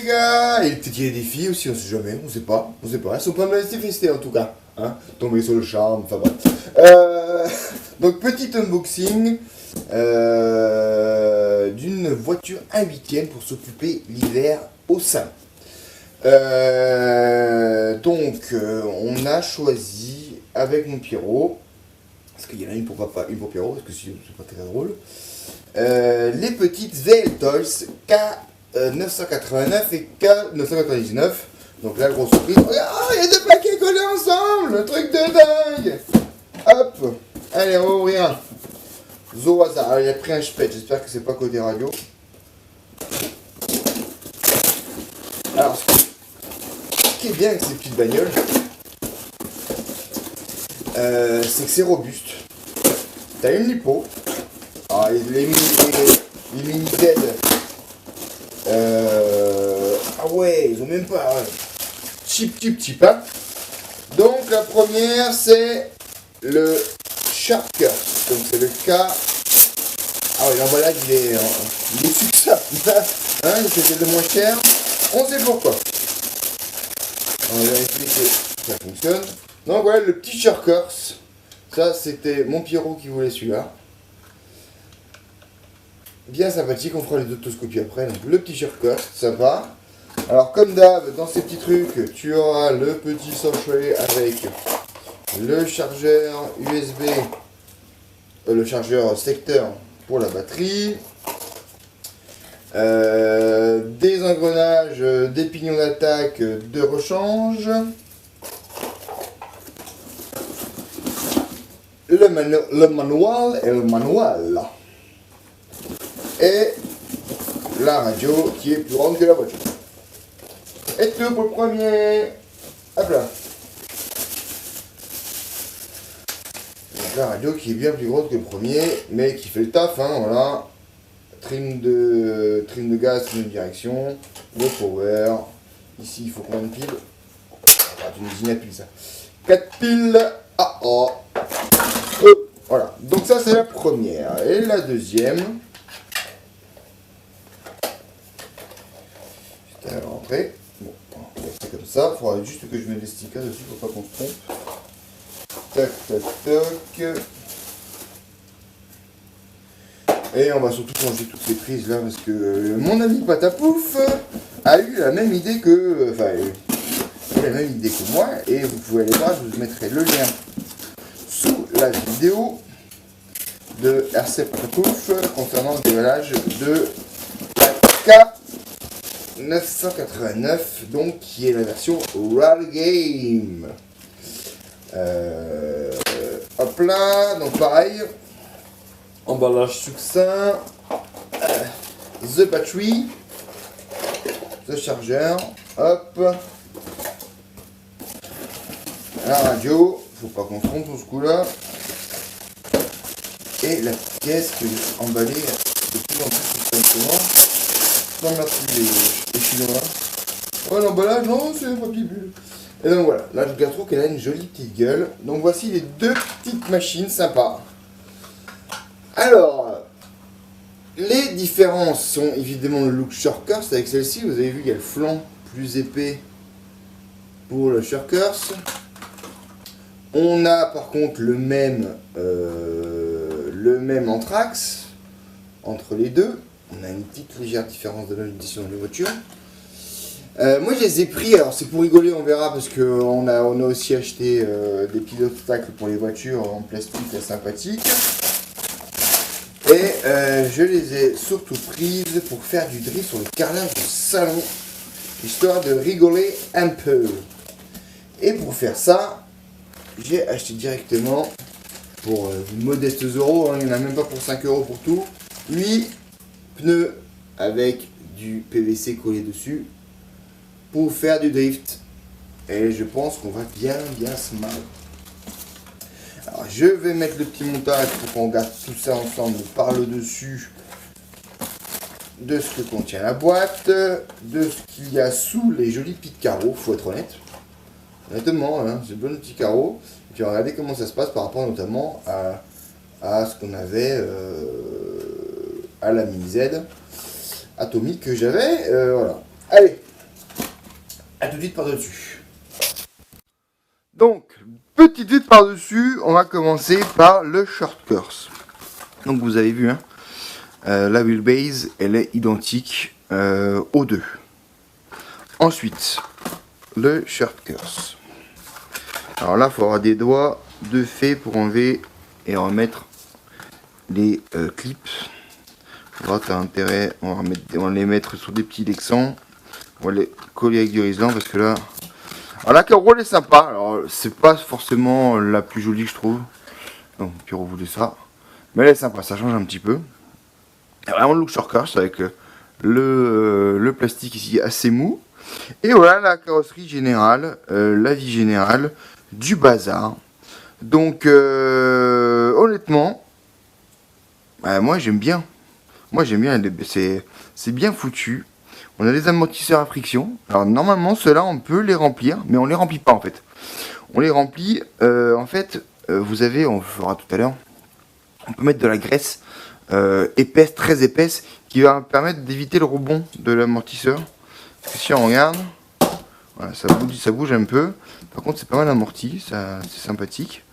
gars. Et peut-être qu'il y a des filles aussi, on sait jamais, on sait pas. Elles sont pas manifestées en tout cas. Hein, tombées sur le charme, enfin bref. Donc petit unboxing d'une voiture 1/8 pour s'occuper l'hiver au salon. On a choisi avec mon Pierrot, parce qu'il y en a une pour papa, une pour Pierrot, parce que sinon c'est pas très drôle, les petites VL Toys K989 et K999. Donc là, grosse surprise. Oh, il y a deux paquets collés ensemble, le truc de dingue. Hop, allez, on va ouvrir. Zo hasard, alors, il a pris un chpet, j'espère que c'est pas côté radio. Alors, ce qui est bien avec ces petites bagnoles, c'est que c'est robuste. T'as une lipo. Alors, les mini Z. Ah ouais, ils ont même pas. Cheap, hein. Donc, la première, c'est le Sharker. Donc, c'est le K. Ah oui, l'emballage, il est succinct. Hein, c'était le moins cher. On sait pourquoi. On va vérifier que ça fonctionne. Donc voilà le petit Sharkers. Ça c'était mon Pierrot qui voulait celui-là. Bien sympathique, on fera les autoscopies après. Donc le petit Sharkers, ça va. Alors comme d'hab, dans ces petits trucs, tu auras le petit sachet avec le chargeur USB, le chargeur secteur pour la batterie. Des engrenages, des pignons d'attaque, de rechange, le manuel et la radio qui est plus grande que la voiture. Et tout pour le premier. Hop là. Donc la radio qui est bien plus grosse que le premier, mais qui fait le taf, hein, voilà. Trim de gaz, trim de direction, le power. Ici, il faut combien de piles? C'est une usine à piles, ça. 4 piles. Voilà. Donc ça, c'est la première. Et la deuxième. Juste à rentrer. Bon, c'est comme ça. Il faudra juste que je mette des stickers dessus pour pas qu'on se trompe. Tac, tac, tac. Et on va surtout changer toutes ces prises là parce que mon ami Patapouf a eu la même idée que. La même idée que moi. Et vous pouvez aller voir, je vous mettrai le lien sous la vidéo de RC Patapouf concernant le déballage de la K989, donc qui est la version Rally Game. Hop là, donc pareil. Emballage succinct, the battery, the chargeur, hop, la radio, faut pas qu'on se trompe sur ce coup là, et la petite caisse que j'ai emballée de plus en plus simplement. Non merci les chinois. Oh l'emballage, non c'est un papier bulle. Et donc voilà, là je trouve qu'elle a une jolie petite gueule. Donc voici les deux petites machines sympas. Alors, les différences sont évidemment le look Sharkers. Avec celle-ci, vous avez vu, il y a le flanc plus épais pour le Sharkers. On a par contre le même anthrax entre les deux. On a une petite légère différence de l'édition de la voiture. Moi je les ai pris, alors c'est pour rigoler, on verra, parce qu'on a aussi acheté des petits obstacles pour les voitures en plastique très sympathiques. Et je les ai surtout prises pour faire du drift sur le carrelage du salon, histoire de rigoler un peu. Et pour faire ça, j'ai acheté directement, pour de modestes euros, hein, il n'y en a même pas pour 5 euros pour tout, 8 pneus avec du PVC collé dessus pour faire du drift. Et je pense qu'on va bien se marrer. Alors je vais mettre le petit montage pour qu'on regarde tout ça ensemble par le dessus de ce que contient la boîte, de ce qu'il y a sous les jolis petits carreaux, faut être honnête. Honnêtement, hein, c'est bon petit carreau. Et puis regardez comment ça se passe par rapport notamment à ce qu'on avait à la mini Z atomique que j'avais. Voilà. Allez, À tout de suite par-dessus. Donc, petite vite par-dessus, on va commencer par le short course. Donc vous avez vu, hein, la wheelbase, elle est identique aux deux. Ensuite, le short course. Alors là, il faut avoir des doigts de fait pour enlever et remettre les clips. Là, tu as intérêt, on va les mettre sur des petits Lexans. On va les coller avec du Rislan parce que là. Alors la carole est sympa. Alors c'est pas forcément la plus jolie, je trouve. Donc, Pierrot voulait ça. Mais elle est sympa, ça change un petit peu. Il y a vraiment le look short course avec le plastique ici assez mou. Et voilà la carrosserie générale, la vie générale du bazar. Donc honnêtement, moi j'aime bien. Moi j'aime bien, c'est bien foutu. On a des amortisseurs à friction. Alors normalement ceux-là on peut les remplir, mais on les remplit pas en fait. On les remplit, en fait, vous avez, on le fera tout à l'heure, on peut mettre de la graisse épaisse, très épaisse, qui va permettre d'éviter le rebond de l'amortisseur. Parce que si on regarde, voilà, ça bouge un peu. Par contre c'est pas mal amorti, c'est sympathique.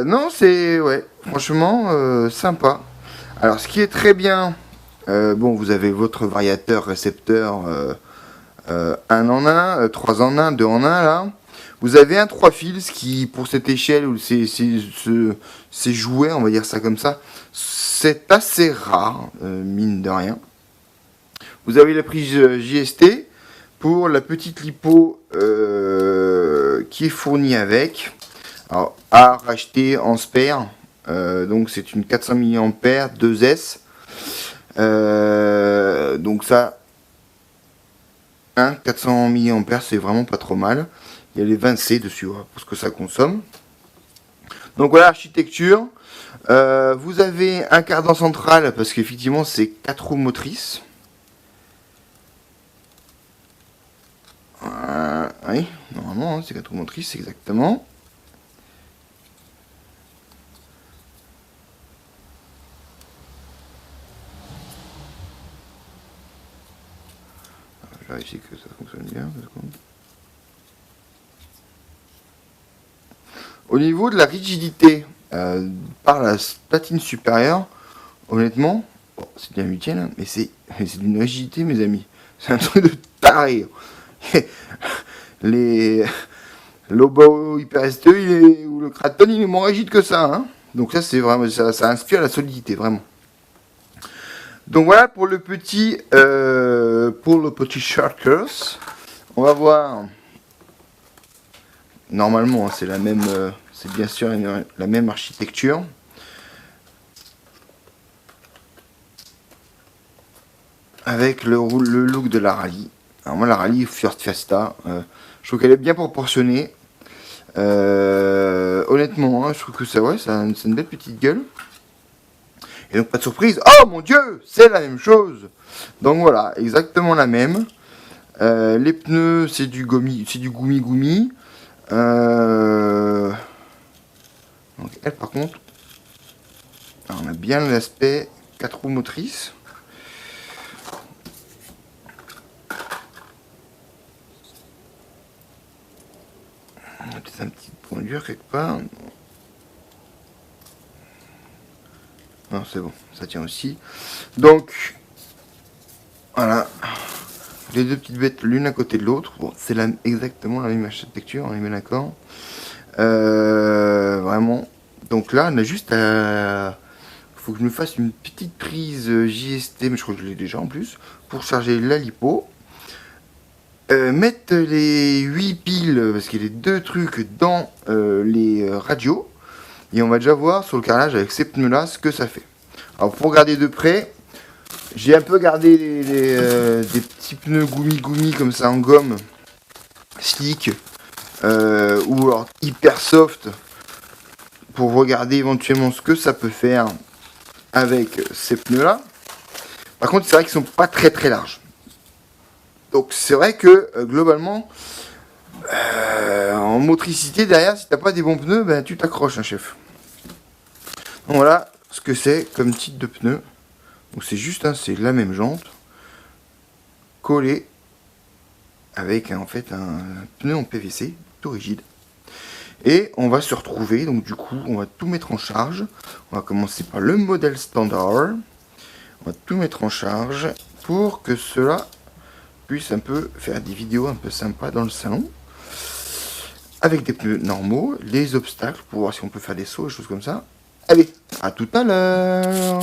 Non, c'est, ouais, franchement sympa. Alors ce qui est très bien, bon, vous avez votre variateur récepteur 1 en 1, 3 en 1, 2 en 1 là. Vous avez un 3 fils qui, pour cette échelle ou ces jouets, on va dire ça comme ça, c'est assez rare, mine de rien. Vous avez la prise JST pour la petite lipo qui est fournie avec. Alors, à racheter en spare. Donc c'est une 400 mAh 2S. Donc ça, 400 mAh, c'est vraiment pas trop mal. Il y a les 20C dessus, voilà, pour ce que ça consomme. Donc voilà l'architecture. Vous avez un cardan central, parce qu'effectivement c'est 4 roues motrices. Oui, normalement hein, c'est 4 roues motrices, exactement. Je vais vérifier que ça fonctionne bien. Au niveau de la rigidité par la platine supérieure, honnêtement, bon, c'est bien mutuel, mais c'est d'une rigidité, mes amis. C'est un truc de taré. L'Obo Hyper STE ou le Kraton, il est moins rigide que ça. Hein. Donc ça, c'est vraiment, ça inspire la solidité, vraiment. Donc voilà pour le petit short course. On va voir. Normalement, c'est la même, c'est bien sûr la même architecture. Avec le look de la rallye. Alors moi, la rallye First Fiesta, je trouve qu'elle est bien proportionnée. Honnêtement, hein, je trouve que ça, ouais, c'est une belle petite gueule. Et donc pas de surprise. Oh mon Dieu, c'est la même chose. Donc voilà, exactement la même. Les pneus, c'est du goumi. Donc elle par contre, on a bien l'aspect 4 roues motrices. On a peut-être un petit point dur quelque part. Non, c'est bon, ça tient aussi. Donc voilà, les deux petites bêtes l'une à côté de l'autre. Bon, c'est exactement la même architecture, on est bien d'accord. Vraiment. Donc là, on a juste à... faut que je me fasse une petite prise JST, mais je crois que je l'ai déjà en plus, pour charger la lipo. Mettre les 8 piles, parce qu'il y a les deux trucs dans les radios. Et on va déjà voir sur le carrelage avec ces pneus là ce que ça fait. Alors pour regarder de près, j'ai un peu gardé des petits pneus goumi comme ça en gomme slick ou alors hyper soft pour regarder éventuellement ce que ça peut faire avec ces pneus là. Par contre c'est vrai qu'ils sont pas très larges. Donc c'est vrai que globalement en motricité derrière, si t'as pas des bons pneus, ben tu t'accroches un chef. Donc voilà ce que c'est comme type de pneu. Donc c'est juste, hein, c'est la même jante. collé avec en fait un pneu en PVC tout rigide. Et on va se retrouver, donc du coup on va tout mettre en charge. On va commencer par le modèle standard. On va tout mettre en charge pour que cela puisse un peu faire des vidéos un peu sympas dans le salon. Avec des pneus normaux, les obstacles pour voir si on peut faire des sauts, des choses comme ça. Allez, à tout à l'heure.